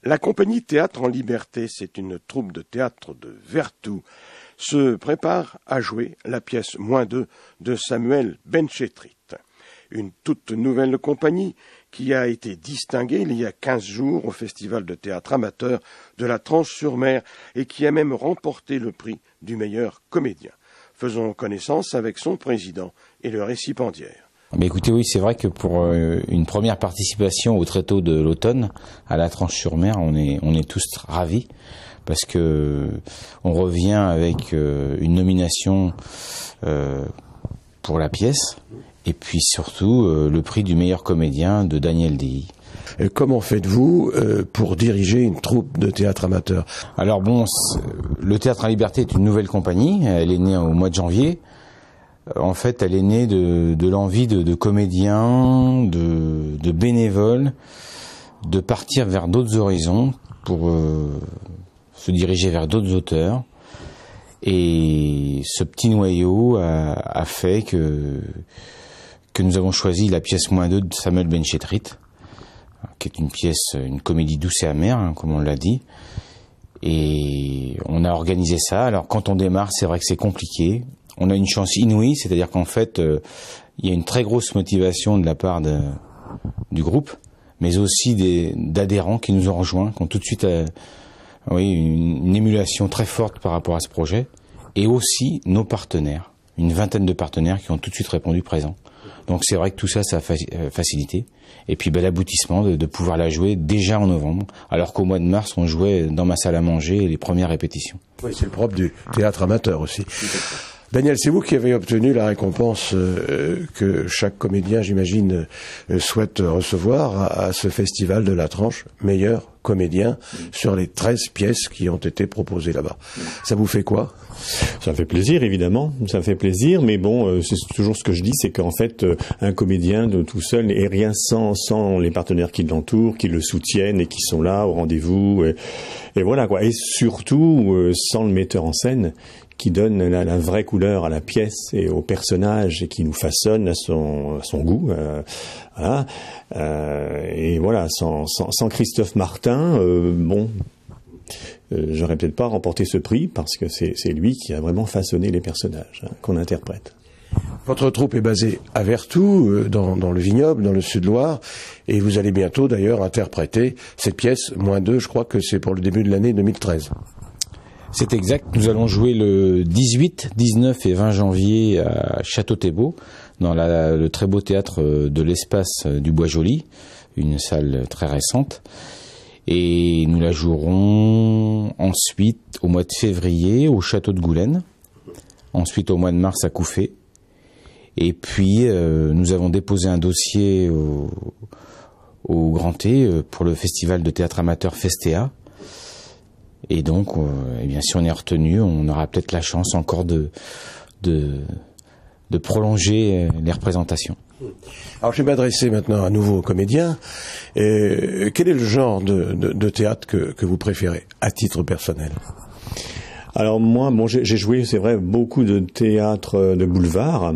La compagnie Théâtre en Liberté, c'est une troupe de théâtre de Vertou, se prépare à jouer la pièce -2 de Samuel Benchetrit. Une toute nouvelle compagnie qui a été distinguée il y a 15 jours au Festival de théâtre amateur de la Tranche-sur-Mer et qui a même remporté le prix du meilleur comédien. Faisons connaissance avec son président et le récipiendaire. Mais écoutez, oui, c'est vrai que pour une première participation au Tréteau de l'automne à la Tranche-sur-Mer, on est tous ravis parce que on revient avec une nomination pour la pièce et puis surtout le prix du meilleur comédien de Daniel Dehille. Comment faites-vous pour diriger une troupe de théâtre amateur? Alors bon, le Théâtre en Liberté est une nouvelle compagnie, elle est née au mois de janvier. En fait, elle est née de l'envie de comédiens, de bénévoles, de partir vers d'autres horizons pour se diriger vers d'autres auteurs. Et ce petit noyau a fait que nous avons choisi la pièce -2 de Samuel Benchetrit, qui est une pièce, une comédie douce et amère, hein, comme on l'a dit. Et on a organisé ça. Alors quand on démarre, c'est vrai que c'est compliqué. On a une chance inouïe, c'est-à-dire qu'en fait, il y a une très grosse motivation de la part du groupe, mais aussi d'adhérents qui nous ont rejoints, qui ont tout de suite une émulation très forte par rapport à ce projet, et aussi nos partenaires, une vingtaine de partenaires qui ont tout de suite répondu présent. Donc c'est vrai que tout ça, ça a facilité. Et puis l'aboutissement de pouvoir la jouer déjà en novembre, alors qu'au mois de mars, on jouait dans ma salle à manger les premières répétitions. Oui, c'est le propre du théâtre amateur aussi. Daniel, c'est vous qui avez obtenu la récompense que chaque comédien, j'imagine, souhaite recevoir à ce festival de la Tranche, meilleur comédien sur les 13 pièces qui ont été proposées là-bas. Ça vous fait quoi? Ça me fait plaisir, évidemment, ça me fait plaisir, mais bon, c'est toujours ce que je dis, c'est qu'en fait, un comédien de tout seul n'est rien sans les partenaires qui l'entourent, qui le soutiennent et qui sont là au rendez-vous, et voilà quoi. Et surtout, sans le metteur en scène, qui donne la vraie couleur à la pièce et au personnage et qui nous façonne à son goût. Voilà. Et voilà, sans Christophe Martin, j'aurais peut-être pas remporté ce prix parce que c'est lui qui a vraiment façonné les personnages qu'on interprète. Votre troupe est basée à Vertou, dans le vignoble, dans le Sud-Loire, et vous allez bientôt d'ailleurs interpréter cette pièce, -2, je crois que c'est pour le début de l'année 2013. C'est exact, nous allons jouer le 18, 19 et 20 janvier à Château-Thébot, dans le très beau théâtre de l'Espace du Bois-Joli, une salle très récente. Et nous la jouerons ensuite au mois de février au Château de Goulaine, ensuite au mois de mars à Couffé. Et puis nous avons déposé un dossier au Grand T pour le festival de théâtre amateur Festea. Et donc, eh bien, si on est retenu, on aura peut-être la chance encore de prolonger les représentations. Alors, je vais m'adresser maintenant à nouveau aux comédiens. Quel est le genre de théâtre que vous préférez, à titre personnel? Alors moi, j'ai joué, c'est vrai, beaucoup de théâtre de boulevard.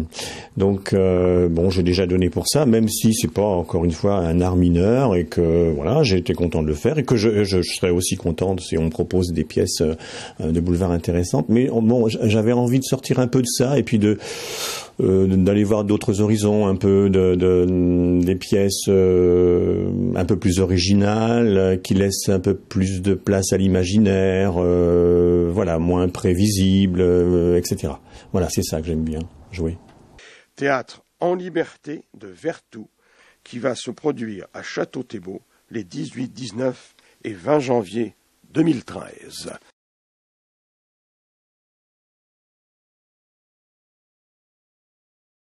Donc j'ai déjà donné pour ça, même si c'est pas encore une fois un art mineur et que voilà, j'ai été content de le faire et que je serais aussi content si on me propose des pièces de boulevard intéressantes. Mais j'avais envie de sortir un peu de ça et puis d'aller voir d'autres horizons, un peu des pièces un peu plus originales, qui laissent un peu plus de place à l'imaginaire, voilà, moins prévisible, etc. Voilà, c'est ça que j'aime bien jouer. Théâtre en Liberté de Vertou, qui va se produire à Château-Thébot les 18, 19 et 20 janvier 2013.